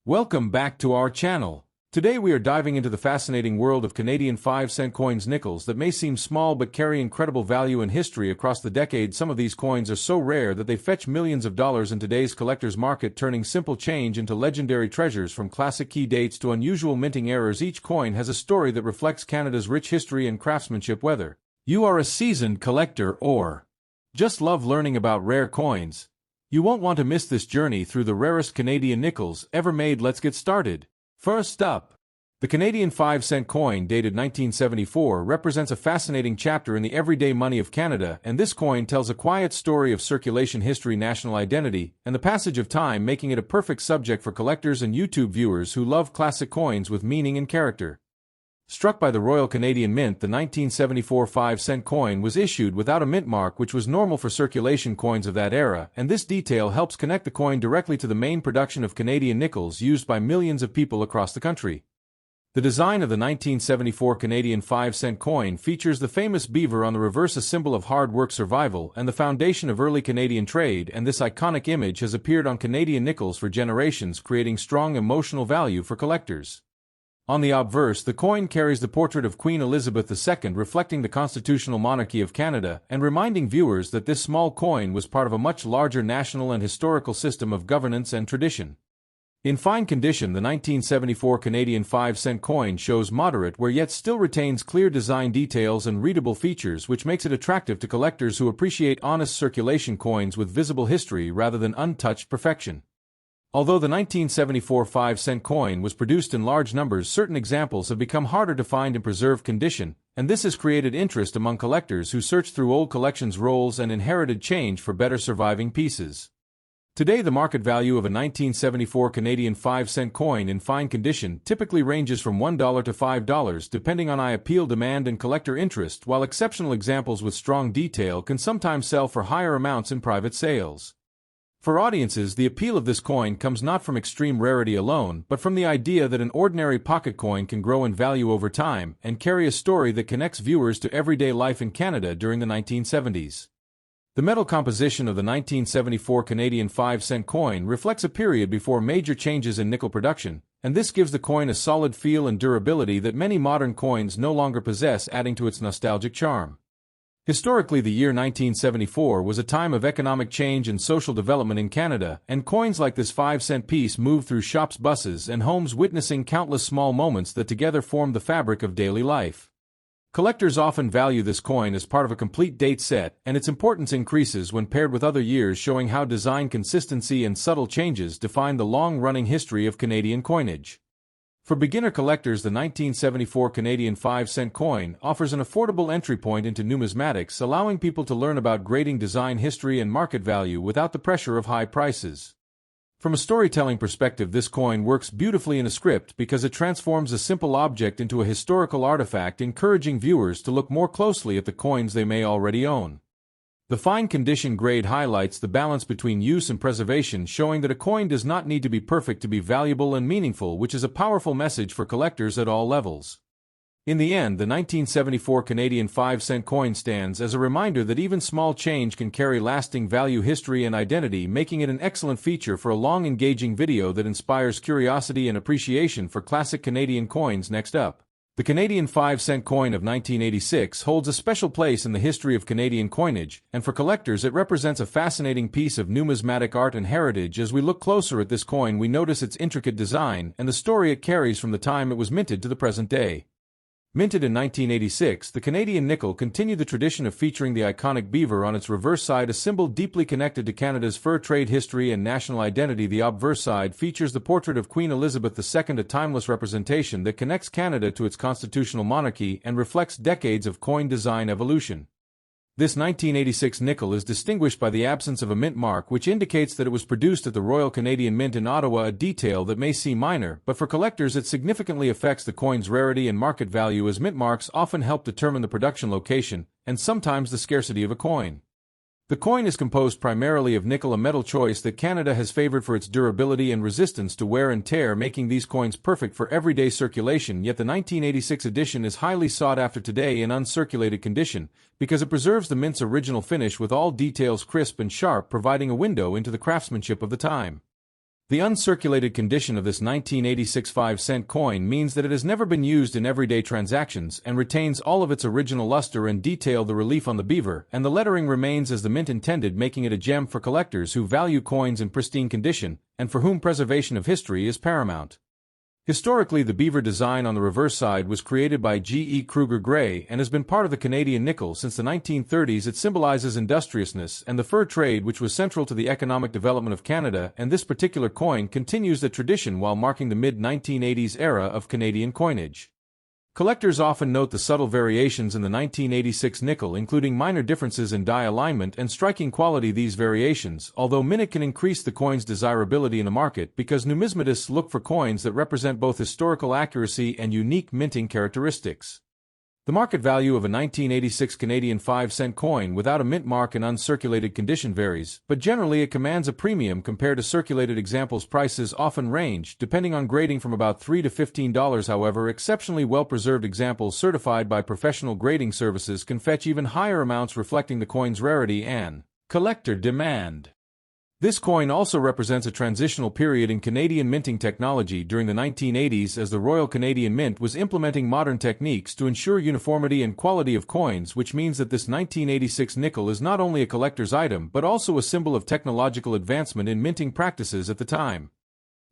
Welcome back to our channel. Today we are diving into the fascinating world of Canadian 5-cent coins nickels that may seem small but carry incredible value and history across the decades. Some of these coins are so rare that they fetch millions of dollars in today's collector's market, turning simple change into legendary treasures. From classic key dates to unusual minting errors, each coin has a story that reflects Canada's rich history and craftsmanship. Whether you are a seasoned collector or just love learning about rare coins, you won't want to miss this journey through the rarest Canadian nickels ever made. Let's get started. First up, the Canadian 5-cent coin, dated 1974, represents a fascinating chapter in the everyday money of Canada, and this coin tells a quiet story of circulation history, national identity, and the passage of time, making it a perfect subject for collectors and YouTube viewers who love classic coins with meaning and character. Struck by the Royal Canadian Mint, the 1974 5-cent coin was issued without a mint mark, which was normal for circulation coins of that era, and this detail helps connect the coin directly to the main production of Canadian nickels used by millions of people across the country. The design of the 1974 Canadian 5-cent coin features the famous beaver on the reverse, a symbol of hard work, survival, and the foundation of early Canadian trade, and this iconic image has appeared on Canadian nickels for generations, creating strong emotional value for collectors. On the obverse, the coin carries the portrait of Queen Elizabeth II, reflecting the constitutional monarchy of Canada, and reminding viewers that this small coin was part of a much larger national and historical system of governance and tradition. In fine condition, the 1974 Canadian 5-cent coin shows moderate wear yet still retains clear design details and readable features, which makes it attractive to collectors who appreciate honest circulation coins with visible history rather than untouched perfection. Although the 1974 5-cent coin was produced in large numbers, certain examples have become harder to find in preserved condition, and this has created interest among collectors who search through old collections rolls and inherited change for better surviving pieces. Today, the market value of a 1974 Canadian 5-cent coin in fine condition typically ranges from $1 to $5, depending on appeal, demand, and collector interest, while exceptional examples with strong detail can sometimes sell for higher amounts in private sales. For audiences, the appeal of this coin comes not from extreme rarity alone, but from the idea that an ordinary pocket coin can grow in value over time and carry a story that connects viewers to everyday life in Canada during the 1970s. The metal composition of the 1974 Canadian 5-cent coin reflects a period before major changes in nickel production, and this gives the coin a solid feel and durability that many modern coins no longer possess, adding to its nostalgic charm. Historically, the year 1974 was a time of economic change and social development in Canada, and coins like this 5-cent piece moved through shops, buses, and homes, witnessing countless small moments that together formed the fabric of daily life. Collectors often value this coin as part of a complete date set, and its importance increases when paired with other years, showing how design consistency and subtle changes define the long-running history of Canadian coinage. For beginner collectors, the 1974 Canadian 5-cent coin offers an affordable entry point into numismatics, allowing people to learn about grading, design, history, and market value without the pressure of high prices. From a storytelling perspective, this coin works beautifully in a script because it transforms a simple object into a historical artifact, encouraging viewers to look more closely at the coins they may already own. The fine condition grade highlights the balance between use and preservation, showing that a coin does not need to be perfect to be valuable and meaningful, which is a powerful message for collectors at all levels. In the end, the 1974 Canadian 5-cent coin stands as a reminder that even small change can carry lasting value, history, and identity, making it an excellent feature for a long, engaging video that inspires curiosity and appreciation for classic Canadian coins. Next up, the Canadian 5-cent coin of 1986 holds a special place in the history of Canadian coinage, and for collectors it represents a fascinating piece of numismatic art and heritage. As we look closer at this coin, we notice its intricate design and the story it carries from the time it was minted to the present day. Minted in 1986, the Canadian nickel continued the tradition of featuring the iconic beaver on its reverse side, a symbol deeply connected to Canada's fur trade history and national identity. The obverse side features the portrait of Queen Elizabeth II, a timeless representation that connects Canada to its constitutional monarchy and reflects decades of coin design evolution. This 1986 nickel is distinguished by the absence of a mint mark, which indicates that it was produced at the Royal Canadian Mint in Ottawa, a detail that may seem minor, but for collectors it significantly affects the coin's rarity and market value, as mint marks often help determine the production location, and sometimes the scarcity of a coin. The coin is composed primarily of nickel, a metal choice that Canada has favored for its durability and resistance to wear and tear, making these coins perfect for everyday circulation. Yet the 1986 edition is highly sought after today in uncirculated condition, because it preserves the mint's original finish with all details crisp and sharp, providing a window into the craftsmanship of the time. The uncirculated condition of this 1986 5-cent coin means that it has never been used in everyday transactions and retains all of its original luster and detail, the relief on the beaver, and the lettering remains as the mint intended, making it a gem for collectors who value coins in pristine condition and for whom preservation of history is paramount. Historically, the beaver design on the reverse side was created by G. E. Kruger Gray and has been part of the Canadian nickel since the 1930s. It symbolizes industriousness and the fur trade, which was central to the economic development of Canada, and this particular coin continues the tradition while marking the mid-1980s era of Canadian coinage. Collectors often note the subtle variations in the 1986 nickel, including minor differences in die alignment and striking quality. These variations, although minute, can increase the coin's desirability in the market because numismatists look for coins that represent both historical accuracy and unique minting characteristics. The market value of a 1986 Canadian 5-cent coin without a mint mark in uncirculated condition varies, but generally it commands a premium compared to circulated examples. Prices often range, depending on grading, from about $3 to $15. However, exceptionally well-preserved examples certified by professional grading services can fetch even higher amounts, reflecting the coin's rarity and collector demand. This coin also represents a transitional period in Canadian minting technology during the 1980s, as the Royal Canadian Mint was implementing modern techniques to ensure uniformity and quality of coins, which means that this 1986 nickel is not only a collector's item but also a symbol of technological advancement in minting practices at the time.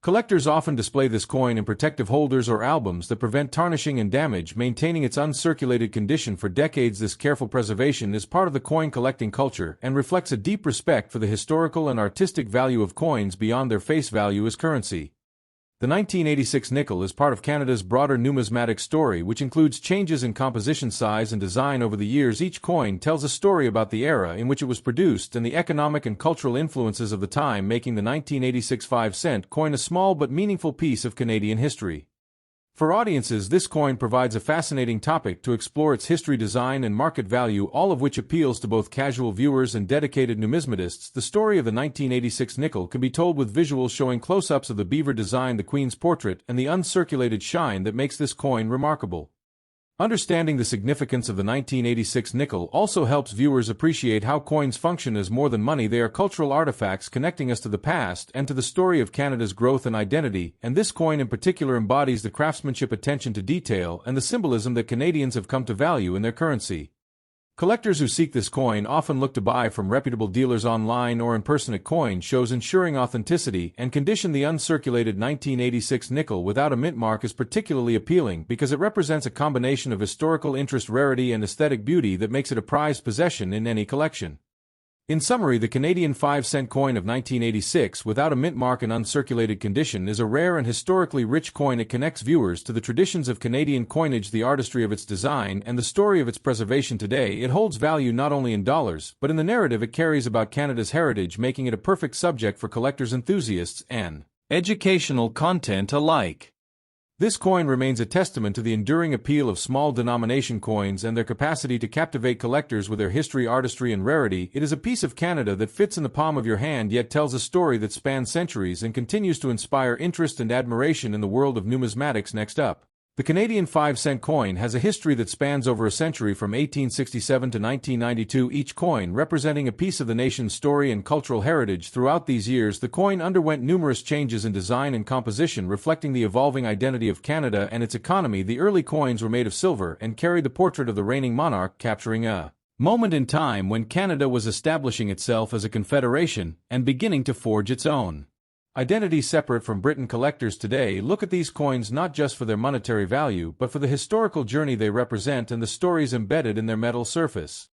Collectors often display this coin in protective holders or albums that prevent tarnishing and damage, maintaining its uncirculated condition for decades. This careful preservation is part of the coin collecting culture and reflects a deep respect for the historical and artistic value of coins beyond their face value as currency. The 1986 nickel is part of Canada's broader numismatic story, which includes changes in composition, size, and design over the years. Each coin tells a story about the era in which it was produced and the economic and cultural influences of the time, making the 1986 5-cent coin a small but meaningful piece of Canadian history. For audiences, this coin provides a fascinating topic to explore: its history, design, and market value, all of which appeals to both casual viewers and dedicated numismatists. The story of the 1986 nickel can be told with visuals showing close-ups of the beaver design, the Queen's portrait, and the uncirculated shine that makes this coin remarkable. Understanding the significance of the 1986 nickel also helps viewers appreciate how coins function as more than money. They are cultural artifacts connecting us to the past and to the story of Canada's growth and identity, and this coin in particular embodies the craftsmanship, attention to detail, and the symbolism that Canadians have come to value in their currency. Collectors who seek this coin often look to buy from reputable dealers online or in person at coin shows, ensuring authenticity and condition. The uncirculated 1986 nickel without a mint mark is particularly appealing because it represents a combination of historical interest, rarity, and aesthetic beauty that makes it a prized possession in any collection. In summary, the Canadian 5-cent coin of 1986 without a mint mark in uncirculated condition is a rare and historically rich coin. It connects viewers to the traditions of Canadian coinage, the artistry of its design, and the story of its preservation today. It holds value not only in dollars, but in the narrative it carries about Canada's heritage, making it a perfect subject for collectors, enthusiasts, and educational content alike. This coin remains a testament to the enduring appeal of small denomination coins and their capacity to captivate collectors with their history, artistry, and rarity. It is a piece of Canada that fits in the palm of your hand, yet tells a story that spans centuries and continues to inspire interest and admiration in the world of numismatics. Next up, the Canadian 5-cent coin has a history that spans over a century, from 1867 to 1992, each coin representing a piece of the nation's story and cultural heritage. Throughout these years, the coin underwent numerous changes in design and composition, reflecting the evolving identity of Canada and its economy. The early coins were made of silver and carried the portrait of the reigning monarch, capturing a moment in time when Canada was establishing itself as a confederation and beginning to forge its own identity separate from Britain. Collectors today look at these coins not just for their monetary value, but for the historical journey they represent and the stories embedded in their metal surface.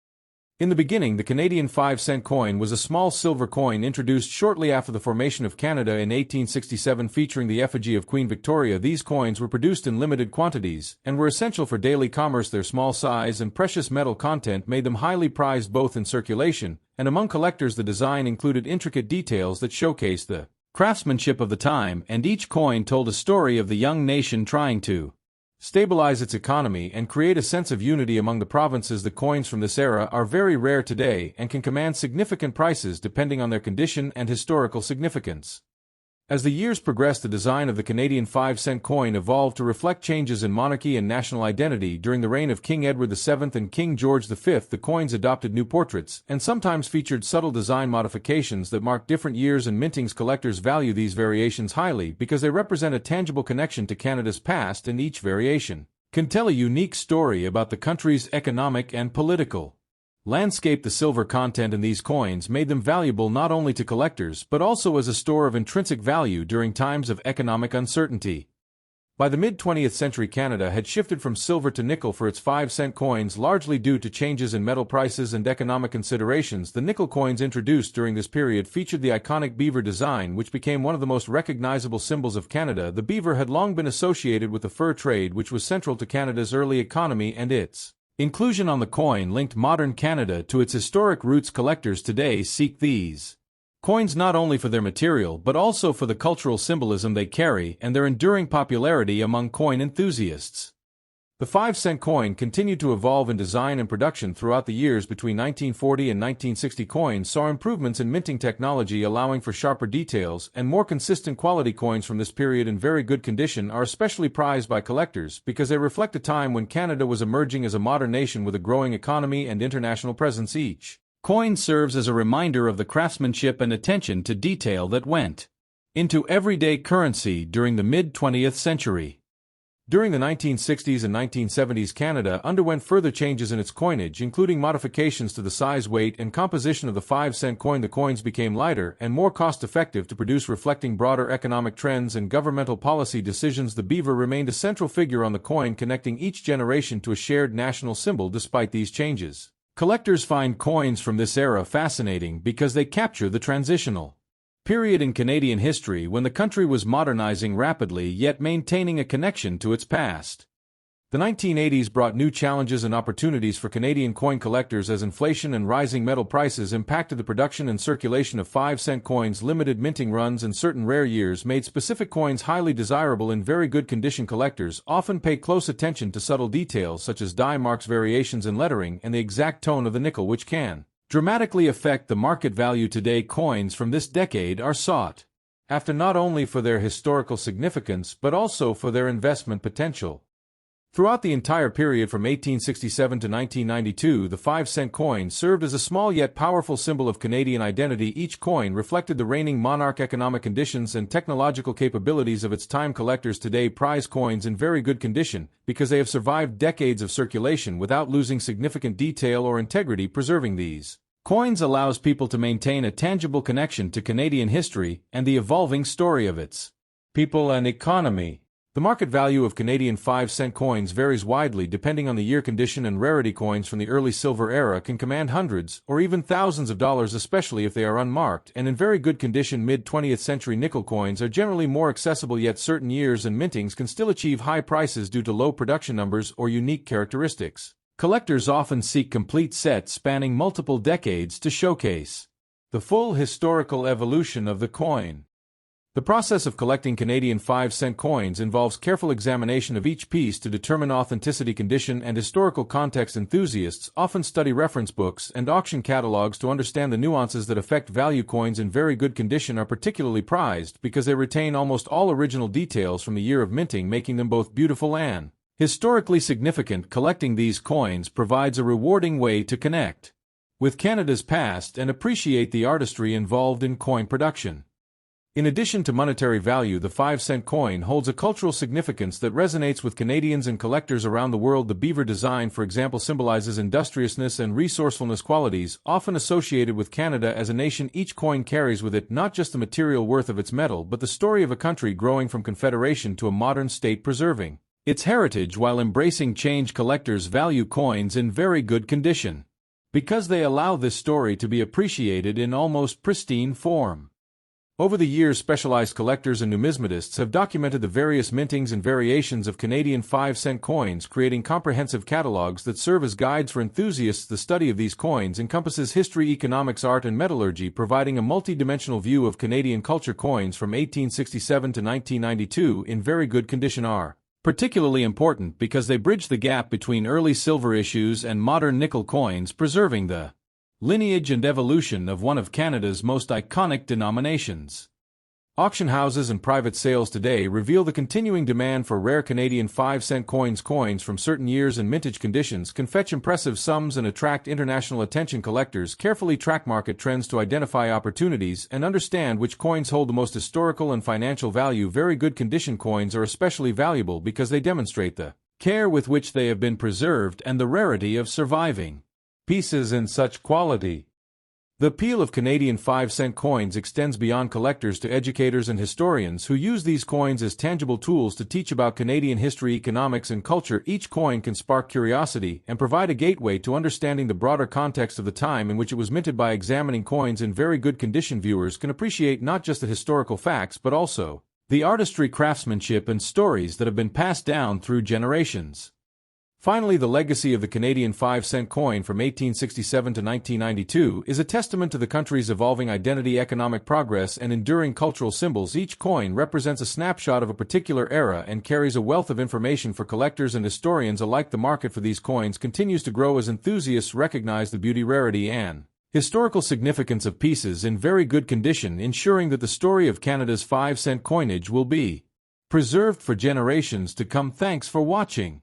In the beginning, the Canadian 5-cent coin was a small silver coin introduced shortly after the formation of Canada in 1867, featuring the effigy of Queen Victoria. These coins were produced in limited quantities and were essential for daily commerce. Their small size and precious metal content made them highly prized both in circulation and among collectors. The design included intricate details that showcased the craftsmanship of the time, and each coin told a story of the young nation trying to stabilize its economy and create a sense of unity among the provinces. The coins from this era are very rare today and can command significant prices depending on their condition and historical significance. As the years progressed, the design of the Canadian 5-cent coin evolved to reflect changes in monarchy and national identity. During the reign of King Edward VII and King George V, the coins adopted new portraits, and sometimes featured subtle design modifications that marked different years and mintings. Collectors value these variations highly because they represent a tangible connection to Canada's past, and each variation can tell a unique story about the country's economic and political landscape. The silver content in these coins made them valuable not only to collectors but also as a store of intrinsic value during times of economic uncertainty. By the mid-20th century, Canada had shifted from silver to nickel for its 5-cent coins, largely due to changes in metal prices and economic considerations. The nickel coins introduced during this period featured the iconic beaver design, which became one of the most recognizable symbols of Canada. The beaver had long been associated with the fur trade, which was central to Canada's early economy, and its inclusion on the coin linked modern Canada to its historic roots. Collectors today seek these coins not only for their material but also for the cultural symbolism they carry and their enduring popularity among coin enthusiasts. The 5-cent coin continued to evolve in design and production throughout the years. Between 1940 and 1960, coins saw improvements in minting technology, allowing for sharper details and more consistent quality. Coins from this period in very good condition are especially prized by collectors because they reflect a time when Canada was emerging as a modern nation with a growing economy and international presence. Each coin serves as a reminder of the craftsmanship and attention to detail that went into everyday currency during the mid-20th century. During the 1960s and 1970s, Canada underwent further changes in its coinage, including modifications to the size, weight, and composition of the 5-cent coin. The coins became lighter and more cost-effective to produce, reflecting broader economic trends and governmental policy decisions. The beaver remained a central figure on the coin, connecting each generation to a shared national symbol. Despite these changes, collectors find coins from this era fascinating because they capture the transitional period in Canadian history when the country was modernizing rapidly yet maintaining a connection to its past. The 1980s brought new challenges and opportunities for Canadian coin collectors as inflation and rising metal prices impacted the production and circulation of 5-cent coins. Limited minting runs and certain rare years made specific coins highly desirable. In very good condition, collectors often pay close attention to subtle details such as die marks, variations in lettering, and the exact tone of the nickel, which can dramatically affect the market value. Today, coins from this decade are sought after not only for their historical significance but also for their investment potential. Throughout the entire period from 1867 to 1992, the 5-cent coin served as a small yet powerful symbol of Canadian identity. Each coin reflected the reigning monarch, economic conditions, and technological capabilities of its time. Collectors today prize coins in very good condition because they have survived decades of circulation without losing significant detail or integrity. Preserving these coins allows people to maintain a tangible connection to Canadian history and the evolving story of its people and economy. The market value of Canadian 5-cent coins varies widely depending on the year, condition, and rarity. Coins from the early silver era can command hundreds or even thousands of dollars, especially if they are unmarked and in very good condition. Mid-20th century nickel coins are generally more accessible, yet certain years and mintings can still achieve high prices due to low production numbers or unique characteristics. Collectors often seek complete sets spanning multiple decades to showcase the full historical evolution of the coin. The process of collecting Canadian 5-cent coins involves careful examination of each piece to determine authenticity, condition, and historical context. Enthusiasts often study reference books and auction catalogs to understand the nuances that affect value. Coins in very good condition are particularly prized because they retain almost all original details from the year of minting, making them both beautiful and historically significant. Collecting these coins provides a rewarding way to connect with Canada's past and appreciate the artistry involved in coin production. In addition to monetary value, the 5-cent coin holds a cultural significance that resonates with Canadians and collectors around the world. The beaver design, for example, symbolizes industriousness and resourcefulness, qualities often associated with Canada as a nation. Each coin carries with it not just the material worth of its metal but the story of a country growing from confederation to a modern state, preserving its heritage while embracing change. Collectors value coins in very good condition because they allow this story to be appreciated in almost pristine form. Over the years, specialized collectors and numismatists have documented the various mintings and variations of Canadian 5-cent coins, creating comprehensive catalogs that serve as guides for enthusiasts. The study of these coins encompasses history, economics, art, and metallurgy, providing a multi-dimensional view of Canadian culture. Coins from 1867 to 1992 in very good condition are particularly important because they bridge the gap between early silver issues and modern nickel coins, preserving the lineage and evolution of one of Canada's most iconic denominations. Auction houses and private sales today reveal the continuing demand for rare Canadian 5-cent coins. Coins from certain years and mintage conditions can fetch impressive sums and attract international attention. Collectors carefully track market trends to identify opportunities and understand which coins hold the most historical and financial value. Very good condition coins are especially valuable because they demonstrate the care with which they have been preserved and the rarity of surviving pieces in such quality. The appeal of Canadian 5-cent coins extends beyond collectors to educators and historians who use these coins as tangible tools to teach about Canadian history, economics, and culture. Each coin can spark curiosity and provide a gateway to understanding the broader context of the time in which it was minted. By examining coins in very good condition, viewers can appreciate not just the historical facts but also the artistry, craftsmanship, and stories that have been passed down through generations. Finally, the legacy of the Canadian 5-cent coin from 1867 to 1992 is a testament to the country's evolving identity, economic progress, and enduring cultural symbols. Each coin represents a snapshot of a particular era and carries a wealth of information for collectors and historians alike. The market for these coins continues to grow as enthusiasts recognize the beauty, rarity, and historical significance of pieces in very good condition, ensuring that the story of Canada's 5-cent coinage will be preserved for generations to come. Thanks for watching.